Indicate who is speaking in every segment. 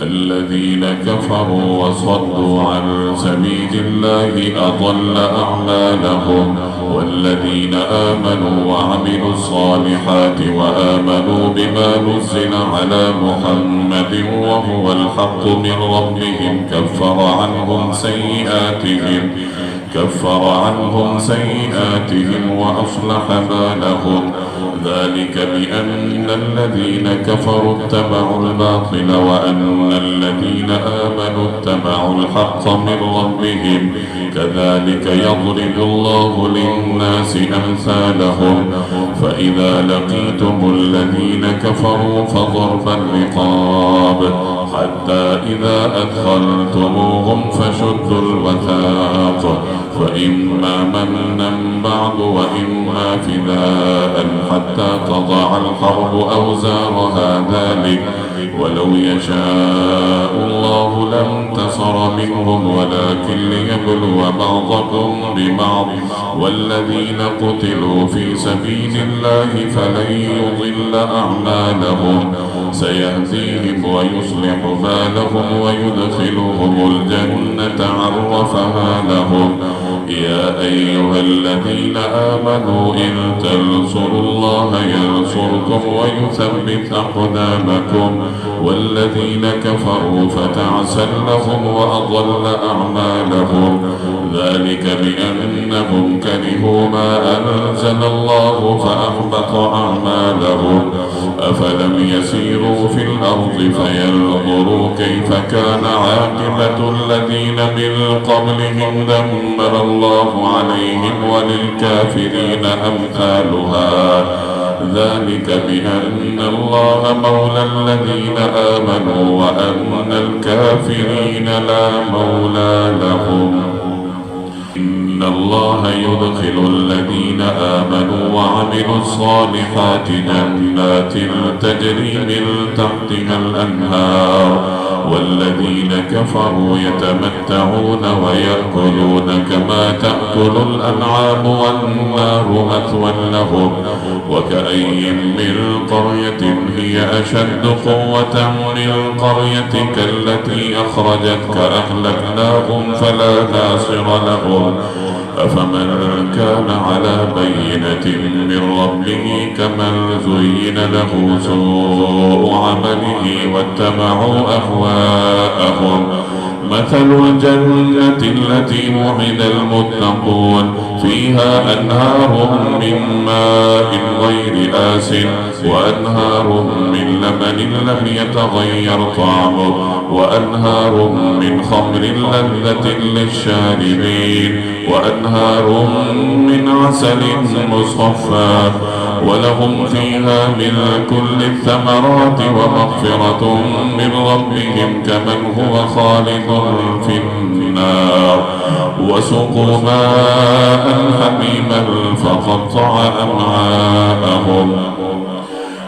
Speaker 1: الذين كفروا وصدوا عن سبيل الله أضل أعمالهم. والذين آمنوا وعملوا الصالحات وآمنوا بما نزل على محمد وهو الحق من ربهم كفر عنهم سيئاتهم وأصلح بالهم. ذلك بأن الذين كفروا اتبعوا الباطل وأن الذين آمنوا اتبعوا الحق من ربهم. كذلك يضرب الله للناس أمثالهم. فإذا لقيتم الذين كفروا فضرب الرقاب حتى إذا أدخلتموهم فشدوا الوثاق فإما منا بعد وإما فداء حتى تضع الحرب أوزارها. ذلك ولو يشاء الله لانتصر منهم ولكن ليبلو بعضكم ببعض. والذين قتلوا في سبيل الله فلن يضل أعمالهم. سيهديهم ويصلح بالهم ويدخلهم الجنة عرفها لهم. يا أيها الذين آمنوا إن تنصروا الله ينصركم ويثبت أقدامكم. والذين كفروا فتعسا لهم وأضل أعمالهم. ذلك بأنهم كرهوا ما أنزل الله فأحبط أعمالهم. أفلم يسيروا في الأرض فينظروا كيف كان عاقبة الذين من قبلهم دمر الله عليهم وللكافرين أمثالها. ذلك بأن الله مولى الذين آمنوا وأن الكافرين لا مولى لهم. إن الله يدخل الذين آمنوا وعملوا الصالحات جنات تجري من تحتها الأنهار. والذين كفروا يتمتعون ويأكلون كما تأكل الأنعام والنار مثوى لهم. وكأي من قرية هي أشد قوة من قريتك التي أخرجتك أهلكناهم فلا ناصر لهم. أفمن كان على بينة من ربه كمن زين له سوء عمله واتبعوا أهواءهم. مثل الجنة التي وعد المتقون فيها أنهار من ماء غير آسٍ وأنهار من لبن لم يتغير طعمه وأنهار من خمر لذة للشاربين وأنهار من عسل مصفى ولهم فيها من كل الثمرات ومغفرة من ربهم كمن هو خالد في النار. وسقوا ماء حميما فقطع أمعاءهم.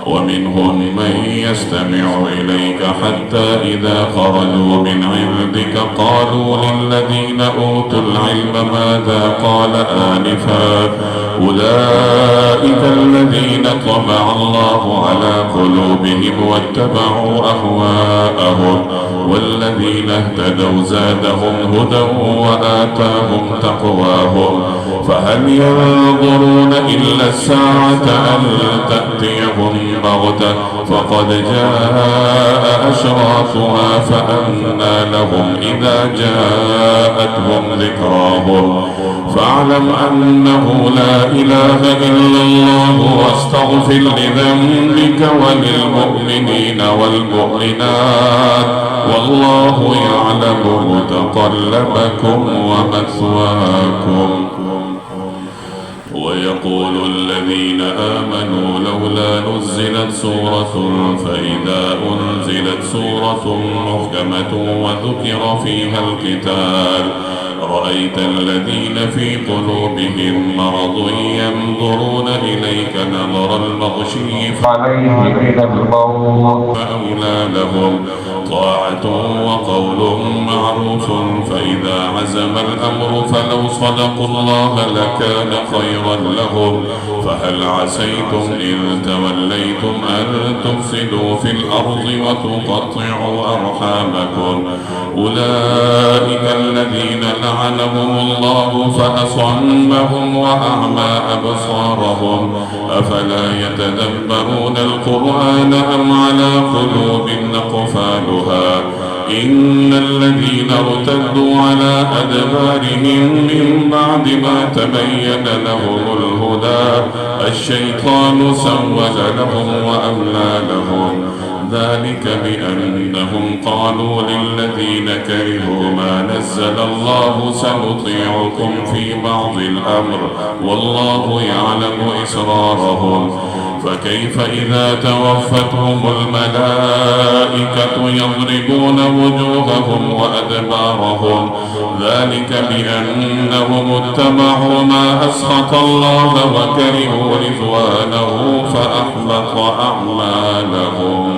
Speaker 1: ومنهم من يستمع إليك حتى إذا خرجوا من عندك قالوا للذين أوتوا العلم ماذا قال آنفا أولئك الذين طبع الله على قلوبهم واتبعوا أهواءهم. والذين اهتدوا زادهم هدى وآتاهم تقواهم. فهل ينظرون إلا الساعة أن تأتيهم بغتة فقد جاء أشراطها فأنى لهم إذا جاءتهم ذكراهم. فاعلم أنه لا إله إلا الله واستغفر لذنبك وللمؤمنين والمؤمنات والله يعلم متقلبكم ومثواكم. ويقول الذين آمنوا لولا نزلت سورة فإذا أنزلت سورة محكمة وذكر فيها القتال رأيت الذين في قلوبهم مرض ينظرون إليك نظر المغشي عليه من الموت فأولى لهم طاعة وقول معروف، فإذا عزم الأمر فلو صدقوا الله لكان خيرا لهم. فهل عسيتم إن توليتم أن تفسدوا في الأرض وتقطعوا أرحامكم؟ أولئك الذين لعنهم الله فأصمهم وأعمى أبصارهم، أفلا يتدبرون القرآن أم على قلوب أقفالها؟ إن الذين ارتدوا على أدبارهم من بعد ما تبين لهم الهدى الشيطان سول لهم وأملى لهم، ذلك بأنهم قالوا للذين كرهوا ما نزل الله سنطيعكم في بعض الأمر والله يعلم إسرارهم. فكيف إذا توفتهم الملائكة يضربون وجوههم وأدبارهم؟ ذلك بأنهم اتبعوا ما أسخط الله وكرهوا رضوانه فأحبط أعمالهم.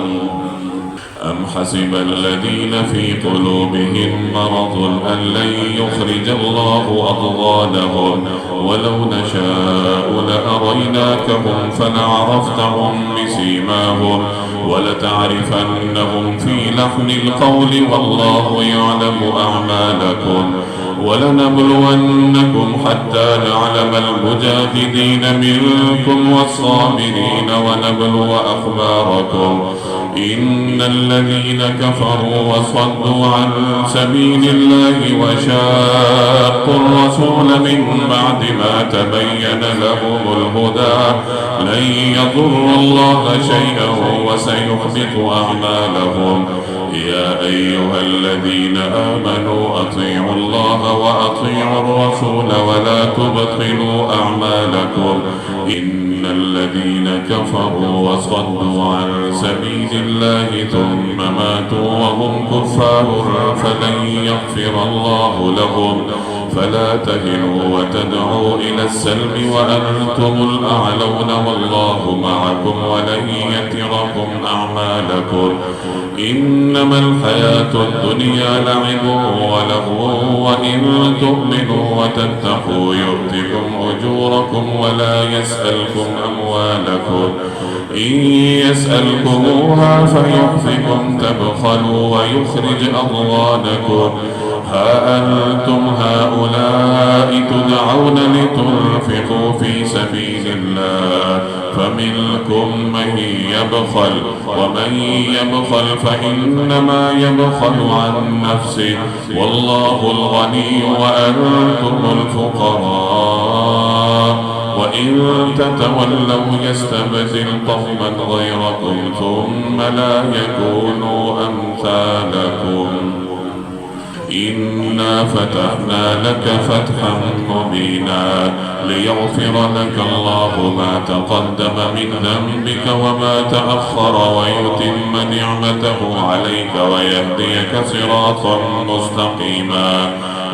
Speaker 1: أم حسب الذين في قلوبهم مرض أن لن يخرج الله أضغانهم؟ ولو نشاء لأريناكهم فلعرفتهم بسيماهم ولتعرفنهم في لحن القول والله يعلم أعمالكم. ولنبلونكم حتى نعلم المجاهدين منكم والصابرين ونبلو أخباركم. إن الذين كفروا وصدوا عن سبيل الله وشاقوا الرسول من بعد ما تبين لهم الهدى لن يضروا الله شيئا وسيحبط أعمالهم. يا أيها الذين آمنوا أطيعوا الله وأطيعوا الرسول ولا تبطلوا أعمالكم. إن الذين كفروا وصدوا عن سبيل الله ثم ماتوا وهم كفار فلن يغفر الله لهم. فلا تهنوا وتدعوا إلى السلم وأنتم الأعلون والله معكم ولن يتركم أعمالكم. إنما الحياة الدنيا لعب ولهو وإن تؤمنوا وتتقوا يؤتكم أجوركم ولا يسألكم أموالكم. إن يسألكموها فيحفكم تبخلوا ويخرج أضغانكم. ها أنتم هؤلاء تدعون لتنفقوا في سبيل الله فمنكم من يبخل ومن يبخل فإنما يبخل عن نفسه والله الغني وأنتم الفقراء وإن تتولوا يستبدل قوما غيركم ثم لا يكونوا أمثالكم. إنا فتحنا لك فتحا مبينا ليغفر لك الله ما تقدم من ذنبك وما تأخر ويتم نعمته عليك ويهديك صراطا مستقيما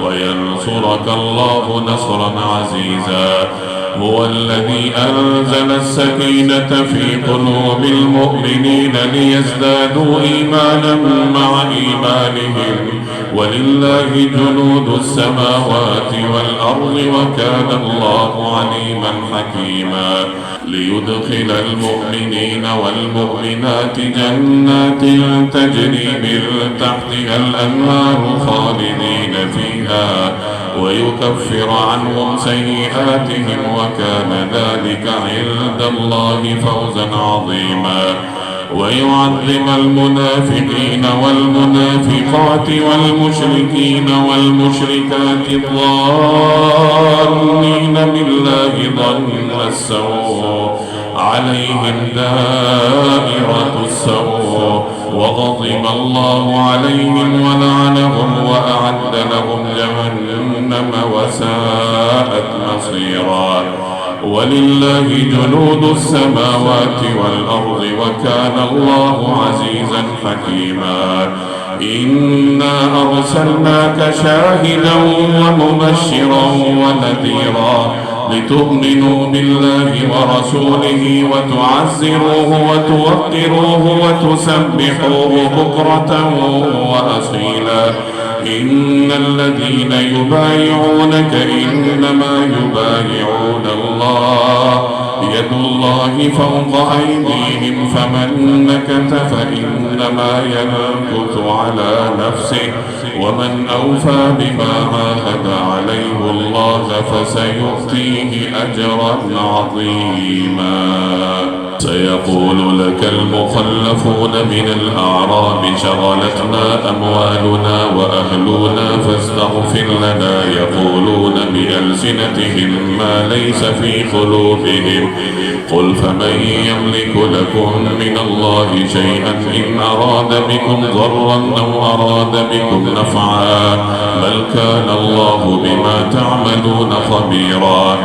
Speaker 1: وينصرك الله نصرا عزيزا. هو الذي أنزل السكينة في قلوب المؤمنين ليزدادوا إيمانا مع إيمانهم ولله جنود السماوات والأرض وكان الله عليما حكيما. ليدخل المؤمنين والمؤمنات جنات تجري من تحتها الأنهار خالدين فيها ويكفر عنهم سيئاتهم وكان ذلك عند الله فوزا عظيما. ويعذب المنافقين والمنافقات والمشركين والمشركات الظانين بالله ظن السوء عليهم دائرة السوء وغضب الله عليهم ولعنهم وأعد لهم جهنم وساءت مصيرا. ولله جنود السماوات والأرض وكان الله عزيزا حكيما. إنا أرسلناك شاهدا ومبشرا ونذيرا لتؤمنوا بالله ورسوله وتعزروه وتوقروه وتسبحوه بكرة وأصيلا. إن الذين يبايعونك إنما يبايعون الله، يد الله فوق أيديهم، فمن نكث فإنما ينكث على نفسه، ومن أوفى بما عاهد عليه الله فسيؤتيه أجرا عظيما. سيقول لك المخلفون من الأعراب شغلتنا أموالنا وأهلنا فاستغفر لنا، يقولون بألسنتهم ما ليس في قلوبهم، قل فمن يملك لكم من الله شيئا إن أراد بكم ضرا أو أراد بكم نفعا، بل كان الله بما تعملون خبيرا.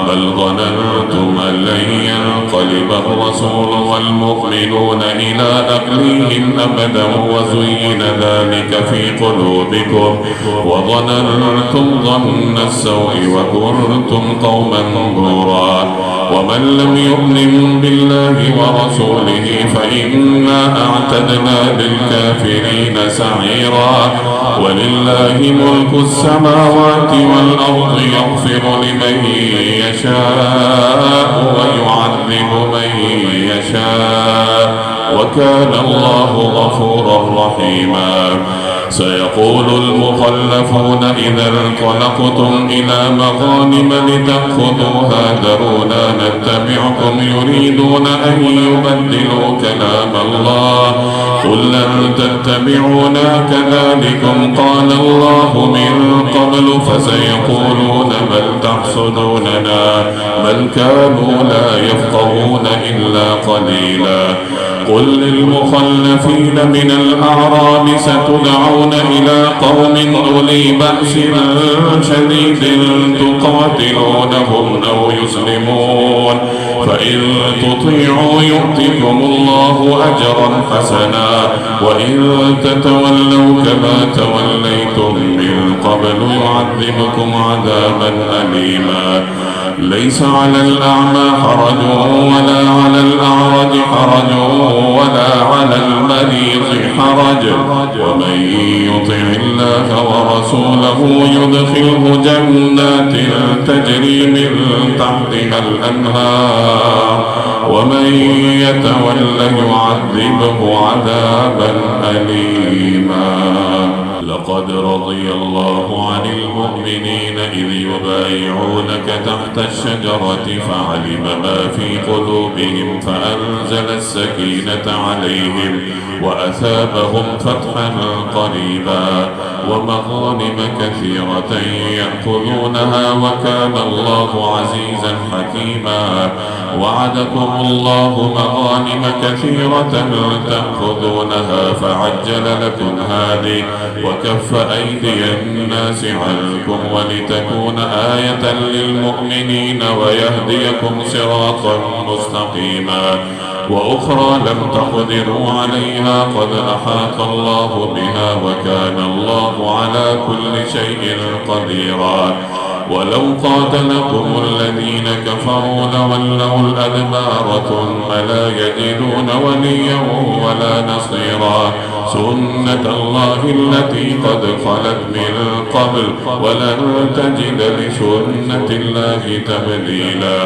Speaker 1: بل ظننتم أن لن ينقلب الرسول والمؤمنون إلى أهليهم أبدا وزين ذلك في قلوبكم وظننتم ظن السوء وكنتم قوما بورا. ومن لم يؤمن بالله ورسوله فإنا أعتدنا للكافرين سعيرا. ولله ملك السماوات والأرض يغفر لمن يشاء ويعذب من يشاء وكان الله غفورا رحيما. سيقول المخلفون إذا انطلقتم إلى مغانم لتأخذوها ذرونا نتبعكم يريدون أن يبدلوا كلام الله، قل لن تتبعونا كذلكم قال الله من قبل فسيقولون بل تحسدوننا بل كانوا لا يفقهون إلا قليلا. قل للمخلفين من الأعراب ستدعون إلى قوم أولي بأس شديد تقاتلونهم أو يسلمون، فإن تطيعوا يؤتكم الله أجرا حسنا، وإن تتولوا كما توليتم من قبل يعذبكم عذابا أليما. ليس على الأعمى حرج ولا على الأعرج حرج ولا على المريض حرج، ومن يطع الله ورسوله يدخله جنات تجري من تحتها الأنهار، ومن يتول يعذبه عذابا أليما. لقد رضي الله عن المؤمنين إذ يبايعونك تحت الشجرة فعلم ما في قلوبهم فأنزل السكينة عليهم وأثابهم فتحا قريبا ومغانم كثيرة يأخذونها وكان الله عزيزا حكيما. وعدكم الله مغانم كثيرة تأخذونها فعجل لكم هذه وكف أيدي الناس عنكم ولتكون آية للمؤمنين ويهديكم صراطا مستقيما. وأخرى لم تقدروا عليها قد أحاط الله بها وكان الله على كل شيء قديرا. ولو قاتلكم الذين كفروا لولوا الأدبار ثم لا يجدون وليا ولا نصيرا. سنة الله التي قد خلت من قبل ولن تجد لسنة الله تبديلا.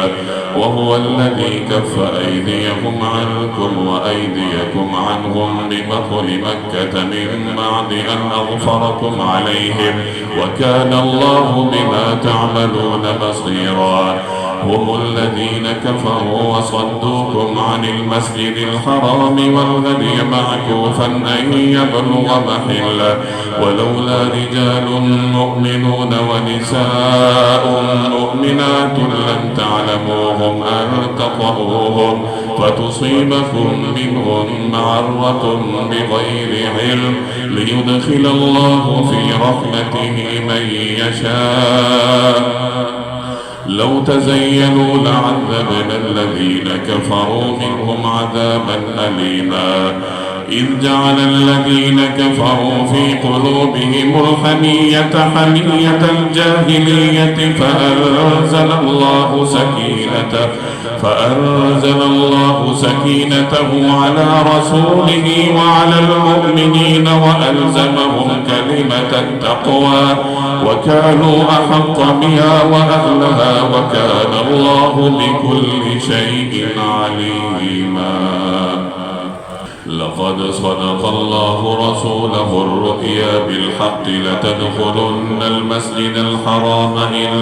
Speaker 1: وهو الذي كف أيديهم عنكم وأيديكم عنهم ببطن مكة من بعد أن أغفركم عليهم وكان الله بما تعملون بصيرا. هم الذين كفروا وصدوكم عن المسجد الحرام والهدي معكوفا أن يبلغ محله ولولا رجال مؤمنون ونساء مؤمنات لم تعلموهم أن تطؤوهم فتصيبكم منهم معرة بغير علم ليدخل الله في رحمته من يشاء. لو تزينوا لعذبنا الذين كفروا منهم عذابا أليما. إذ جعل الذين كفروا في قلوبهم الحمية حمية الجاهلية فأنزل الله سكينته على رسوله وعلى المؤمنين وألزمهم كلمة التقوى وكانوا أحق بها وأهلها وكان الله بكل شيء عليما. لقد صدق الله رسوله الرؤيا بالحق لتدخلن المسجد الحرام إن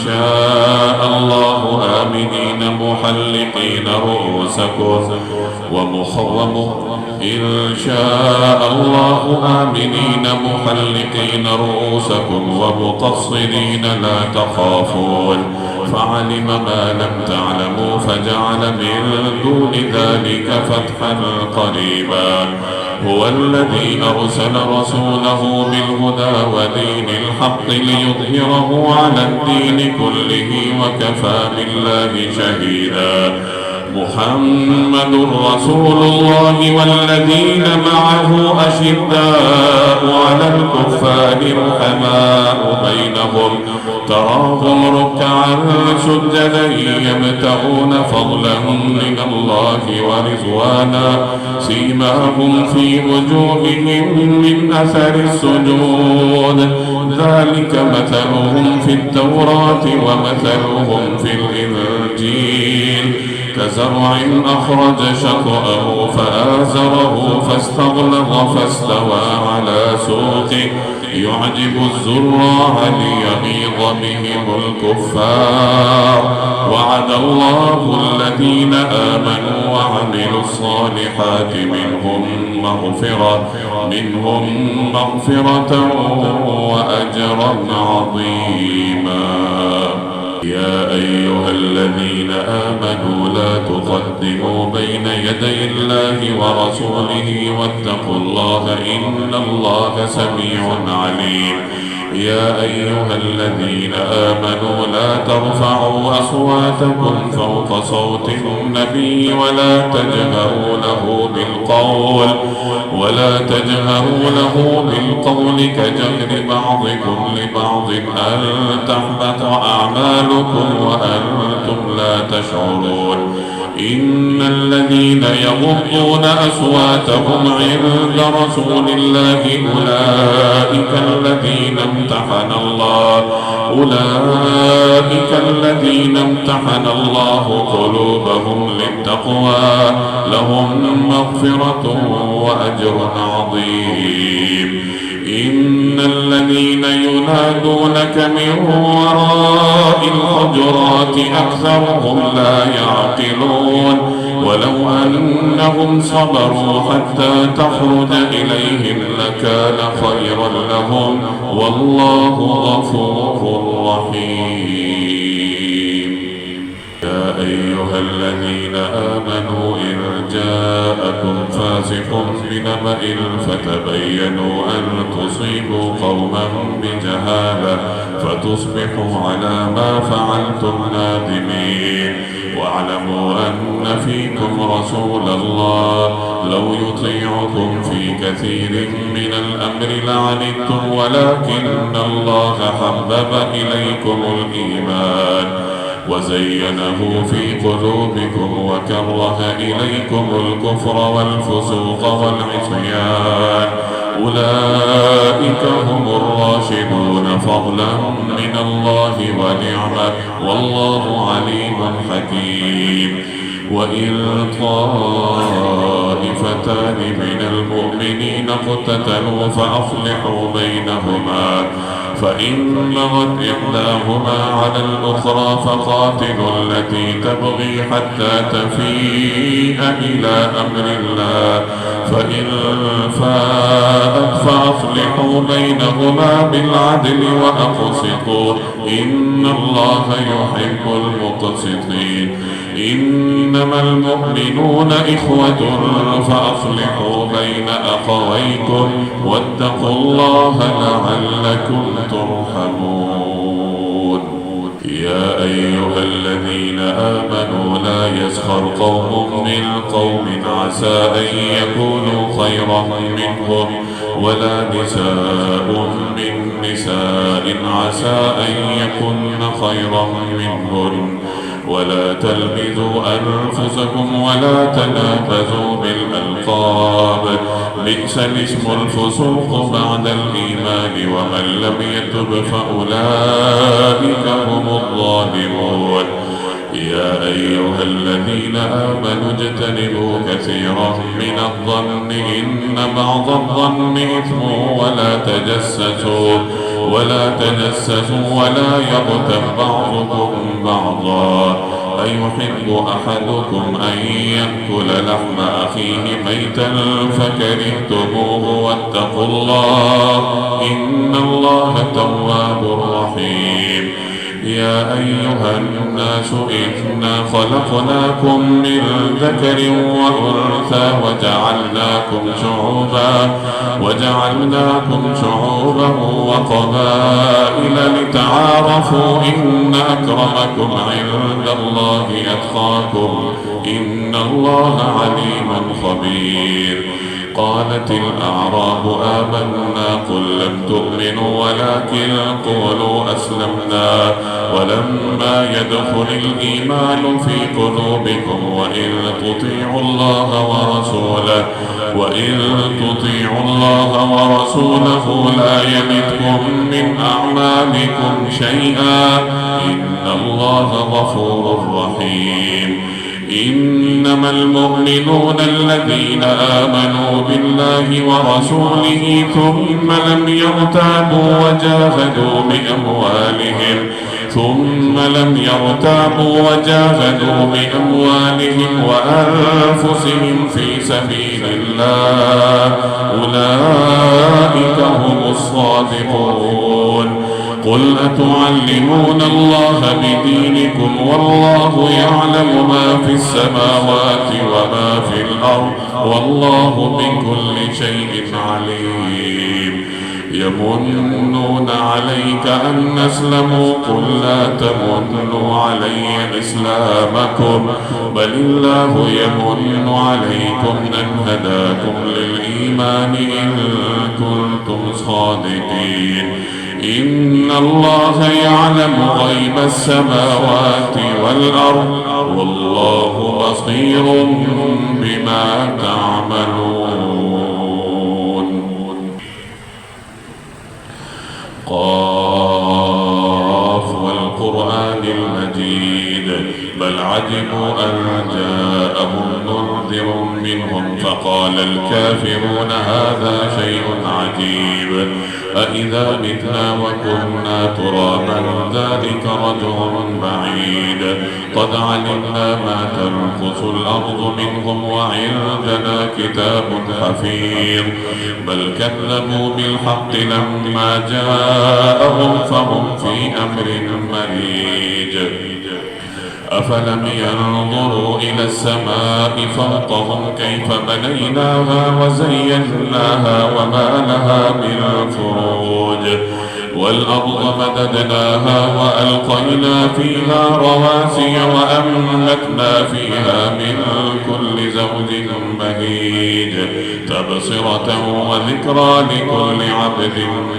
Speaker 1: شاء الله آمنين محلقين رؤوسكم ومقصرين لا تخافون فعلم ما لم تعلموا فجعل من دون ذلك فتحا قريبا. هو الذي أرسل رسوله بالهدى ودين الحق ليظهره على الدين كله وكفى بالله شهيدا. محمد رسول الله والذين معه أشداء على الكفار رحماء بينهم تراهم ركعا سجدا يبتغون فضلا من الله ورضوانا سيماهم في وجوههم من أثر السجود ذلك مثلهم في التوراة ومثلهم في الإنجيل كزرع أخرج شطأه فآزره فاستغلظ فاستوى على سوقه يعجب الزراع ليغيظ بهم الكفار. وعد الله الذين آمنوا وعملوا الصالحات منهم مغفرة وأجرا عظيما. يا أيها الذين آمنوا لا تقدموا بين يدي الله ورسوله واتقوا الله إن الله سميع عليم. يا أيها الذين آمنوا لا ترفعوا أصواتكم فوق صوت النبي ولا تجهروا له بالقول كجهر بعضكم لبعض أن تحبط أعمالكم وأنتم لا تشعرون. إن الذين يغضون أصواتهم عند رسول الله أولئك الذين امتحن الله قلوبهم للتقوى لهم مغفرة وأجر عظيم. إن الذين ينادونك من وراء الحجرات أكثرهم لا يعقلون ولو أنهم صبروا حتى تخرج إليهم لكان خيرا لهم والله غفور رحيم. يا أيها الذين آمنوا إن جاءكم فاسق بنبأ فتبينوا أن تصيبوا قوما بجهالة فتصبحوا على ما فعلتم نادمين. واعلموا أن فيكم رسول الله لو يطيعكم في كثير من الأمر لعنتم ولكن الله حبب إليكم الإيمان وزينه في قلوبكم وكره إليكم الكفر والفسوق والعصيان أولئك هم الراشدون فضلا من الله ونعمة والله عليم حكيم. وإن طائفتان من المؤمنين اقتتلوا فأصلحوا بينهما فإن بغت إحداهما على الأخرى فقاتلوا التي تبغي حتى تفيء إلى أمر الله فإن فاءت فأصلحوا بينهما بالعدل وأقسطوا إن الله يحب المقسطين. إنما المؤمنون إخوة فأصلحوا بين أخويكم واتقوا الله لعلكم ترحمون. يا أيها الذين آمنوا لا يسخر قوم من قوم عسى أن يكونوا خيرا منهم ولا نساء من نساء عسى أن يكن خيرا منهن ولا تلمزوا أنفسكم ولا تنابزوا بالألقاب بئس الاسم الفسوق بعد الإيمان ومن لم يتب فأولئك هم الظالمون. يا أيها الذين آمنوا اجتنبوا كثيرا من الظن إن بعض الظن إثم ولا تجسسوا ولا يغتب بعضكم بعضا أيحب أحدكم أن يأكل لحم أخيه ميتا فكرهتموه واتقوا الله إن الله تواب رحيم. يا أيها الناس إنا خلقناكم من ذكر وأنثى وجعلناكم شعوبا وقبائل لتعارفوا إن أكرمكم عند الله أتقاكم إن الله عليم خبير. قالت الأعراب آمنا قل لم تؤمنوا ولكن قولوا أسلمنا ولما يدخل الإيمان في قلوبكم وإن تطيعوا الله ورسوله لا يلدكم من أعمالكم شيئا إن الله غفور رحيم. إنما المؤمنون الذين آمنوا بالله ورسوله ثم لم يرتابوا وجاهدوا بأموالهم وأنفسهم في سبيل الله أولئك هم الصادقون. قل أتعلمون الله بدينكم والله يعلم ما في السماوات وما في الأرض والله بكل شيء عليم. يمنون عليك أن أسلموا قل لا تمنوا علي إسلامكم بل الله يمن عليكم أن هداكم للإيمان إن كنتم صادقين. إن الله يعلم غيب السماوات والأرض والله بصير بما تعملون. قاف والقرآن المجيد بل عجبوا أن جاءهم منذر منهم فقال الكافرون هذا شيء عجيب أإذا متنا وكنا ترابا ذلك رجع بعيد قد علمنا ما تنقص الأرض منهم وعندنا كتاب حفيظ بل كذبوا بالحق لما جاءهم فهم في أمر مريج. أفلم ينظروا إلى السماء فوقهم كيف بنيناها وزيناها وما لها من فروج والأرض مددناها وألقينا فيها رواسي وأنبتنا فيها من كل زوج بهيج تبصرة وذكرى لكل عبد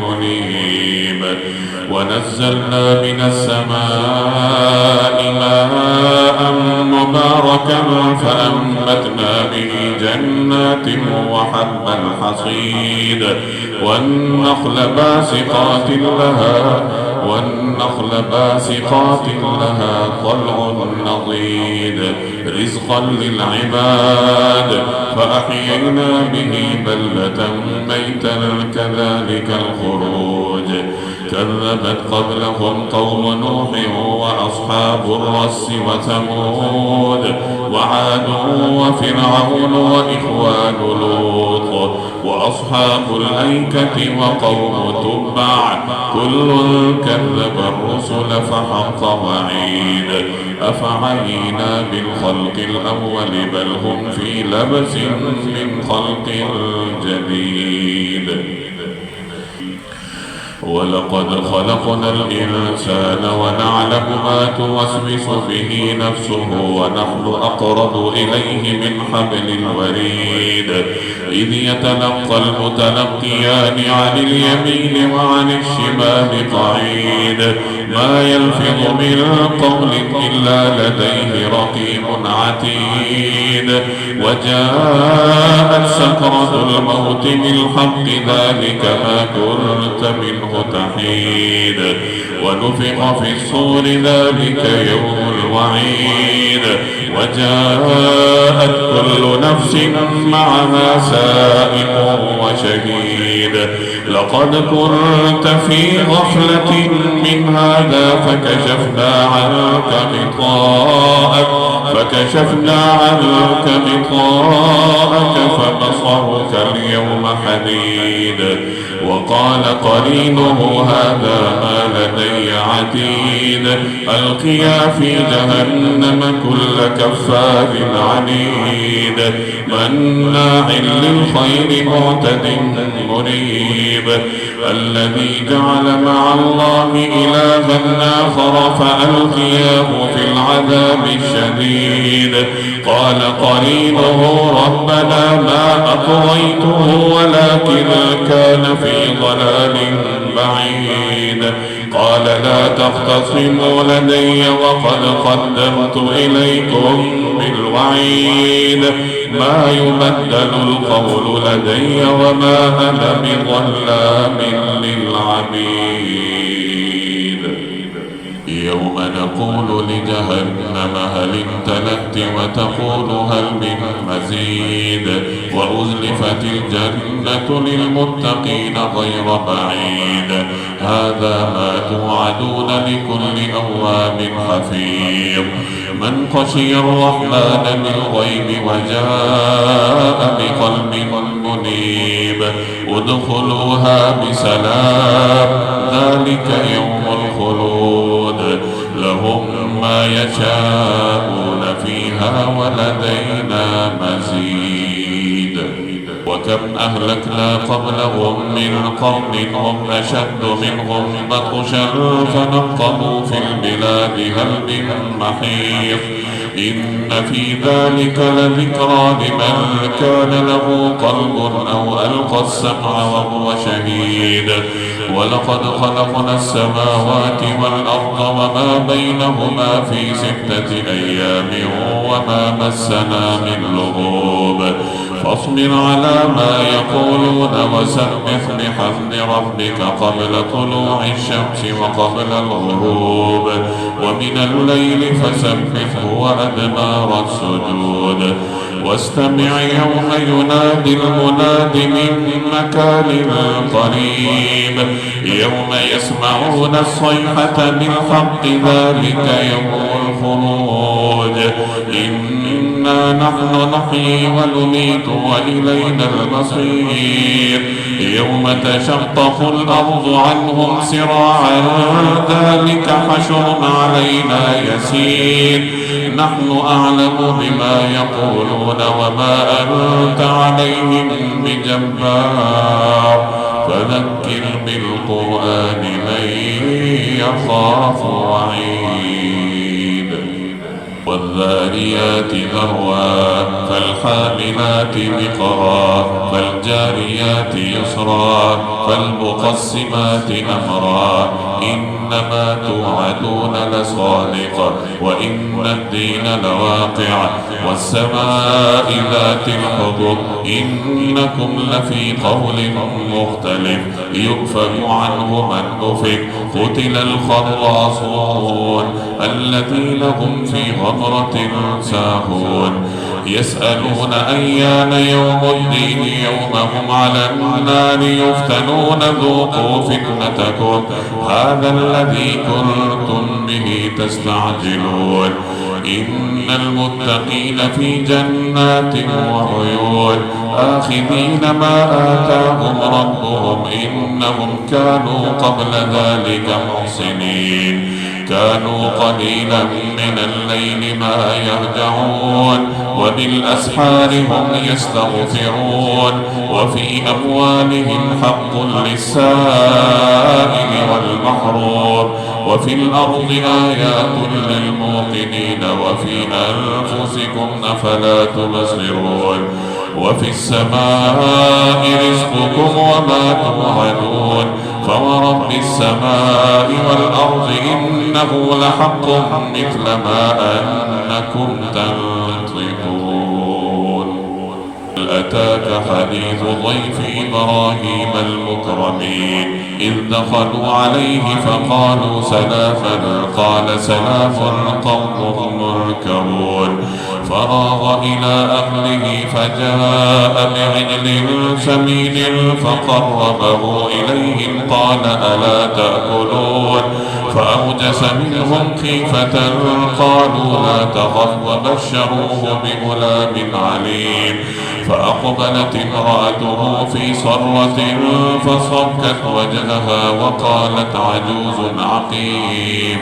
Speaker 1: منيب. ونزلنا من السماء ماء مباركا فأنبتنا به جنات وحب الحصيد والنخل باسقات لها طلع نضيد رزقا للعباد فأحيينا به بلدة ميتا كذلك الخروج. كذبت قبلهم قوم نوح وأصحاب الرس وثمود وعاد وفرعون وإخوان لوط وأصحاب الأيكة وقوم تبع كل كذب الرسل فحق وعيد. أفعينا بالخلق الأول بل هم في لبس من خلق جديد. ولقد خلقنا الإنسان ونعلم ما توسوس به نفسه ونحن أقرب إليه من حبل الوريد إذ يتلقى المتلقيان عن اليمين وعن الشمال قعيد ما يلفظ من قول إلا لديه رقيب عتيد وجاءت سكرة الموت بالحق ذلك ما كنت منه تحيد ونفخ في الصور ذلك يوم الوعيد وجاءت كل نفس معها سائق وشهيد لقد كنت في غفلة من هذا فكشفنا عنك غطاءك فبصرك اليوم حديد وقال قرينه هذا ما لدي عتيد ألقيا في جهنم كل كفار عنيد مناع للخير معتد مريب الذي جعل مع الله إلها آخر فألقياه في العذاب الشديد قال قرينه ربنا ما أطغيته ولكن كان في ضلال بعيد قال لا تختصموا لدي وقد قدمت إليكم بالوعيد ما يبدل القول لدي وما أنا بظلام للعبيد يوم نقول لجهنم هل امتلأت وتقول هل من مزيد وأزلفت الجنة للمتقين غير بعيد هذا ما توعدون لكل أواب حفيظ من خشي الرحمن بالغيب وجاء بقلب منيب ادخلوها بسلام ذلك يوم الخلود لهم ما يشاءون فيها ولدينا مزيد وكم أهلكنا قبلهم من قرن هم أشد منهم بطشا فنقبوا في البلاد هل من محيص إن في ذلك لذكرى لمن كان له قلب أو ألقى السمع وهو شهيد ولقد خلقنا السماوات والأرض وما بينهما في 6 أيام وما مسنا من لغوب فاصبر على ما يقولون وسبح بحمد ربك قبل طلوع الشمس وقبل الغروب ومن الليل فسبحه وأدبار السجود واستمع يوم ينادي المناد من مكان قريب يوم يسمعون الصيحة بالحق ذلك يوم الخروج إنا نحن نحيي ونميت وإلينا المصير يوم تشقق الأرض عنهم سراعا ذلك حشر علينا يسير نحن أعلم بما يقولون وما أنت عليهم بجبار فذكر بالقرآن من يخاف وعيد والذاريات ذروا فالحاملات وقرا فالجاريات يسرا فالمقسمات أمرا إنما توعدون لصادق وإن الدين لواقع والسماء ذات الحبك إنكم لفي قول مختلف يؤفك عنه من أفك قتل الخراصون الذين هم في غمرة ساهون يسألون أيان يوم الدين يوم هم على النار يفتنون ذوقوا فتنتكم هذا الذي كنتم به تستعجلون إن المتقين في جنات وعيون آخذين ما آتاهم ربهم إنهم كانوا قبل ذلك محسنين كانوا قليلا من الليل ما يهجعون وبالأسحار هم يستغفرون وفي أموالهم حق للسائل والمحروم وفي الأرض آيات للموقنين وفي أنفسكم أفلا تبصرون وفي السماء رزقكم وما توعدون فورب السماء والأرض إنه لحق مثل ما أنكم تنطقون. أتاك حديث ضيف إبراهيم المكرمين إذ دخلوا عليه فقالوا سلاما قال سلام قوم منكرون فراغ إلى أهله فجاء بعجل سمين فقربه إليهم قال ألا تأكلون فأوجس منهم خيفة قالوا لا تخف وبشروه بغلام عليم فأقبلت امرأته في صرة فصكت وجهها وقالت عجوز عقيم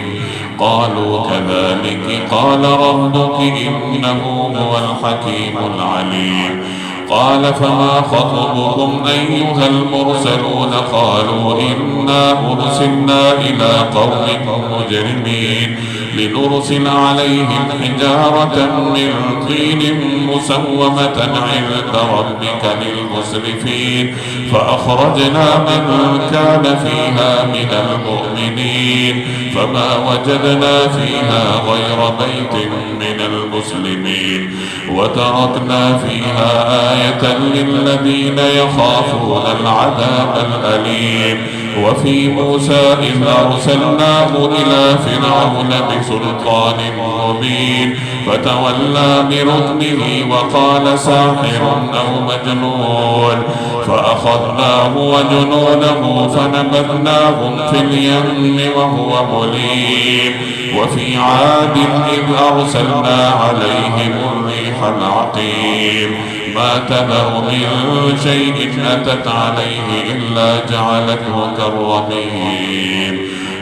Speaker 1: قالوا كذلك قال ربك إنه هو الحكيم العليم قال فما خطبكم أيها المرسلون قالوا إنا أرسلنا إلى قوم مجرمين لنرسل عليهم حجارة من طين مسومة عند ربك للمسرفين فأخرجنا من كان فيها من المؤمنين فما وجدنا فيها غير بيت من المسلمين وتركنا فيها آية للذين يخافون العذاب الأليم وفي موسى إذ أرسلناه إلى فرعون بسلطان مبين فتولى بركنه وقال ساحر أو مجنون فأخذناه وجنوده فنبذناهم في اليم وهو مليم وفي عاد إذ أرسلنا عليهم الريح العقيم ما تذر من شيء أتت عليه إلا جعلته كالرميم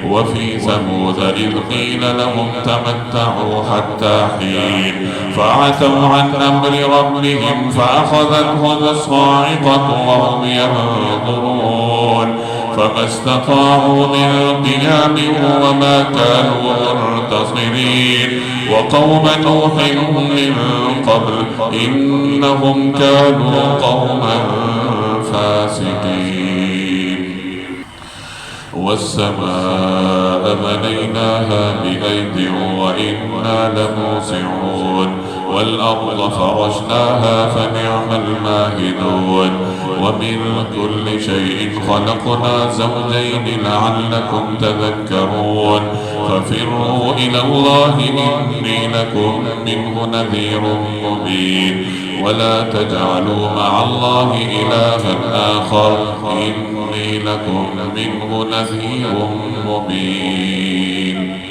Speaker 1: وفي ثمود إذ قيل لهم تمتعوا حتى حين فعتوا عن أمر ربهم فأخذتهم الصاعقة وهم ينظرون فما استطاعوا من قيام وما كانوا منتصرين وقوم نوح من قبل إنهم كانوا قوما فاسقين والسماء بنيناها بأيد وإنا لموسعون والأرض فرشناها فنعم الماهدون ومن كل شيء خلقنا زوجين لعلكم تذكرون ففروا إلى الله إني لكم منه نذير مبين ولا تجعلوا مع الله إلها آخر إني لكم منه نذير مبين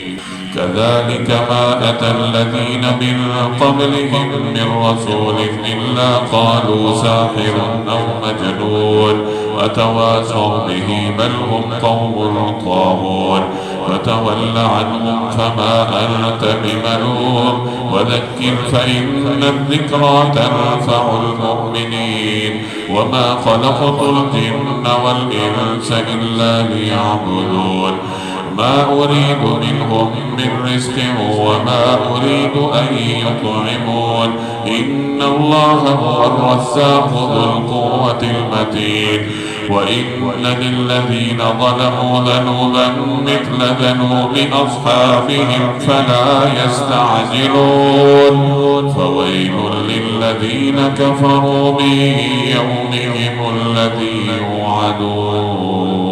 Speaker 1: كذلك ما أتى الذين من قبلهم من رسول إلا قالوا ساحر أو مجنون أتواصوا به بل هم قوم طاغون فتول عنهم فما أنت بملوم وذكر فإن الذكرى تنفع المؤمنين وما خلقت الجن والإنس إلا ليعبدون ما أريد منهم من رزق وما أريد أن يطعمون إن الله هو الرزاق ذو القوة المتين وإن للذين ظلموا ذنوبا مثل ذنوب أصحابهم فلا يستعجلون فويل للذين كفروا من يومهم الذي يوعدون.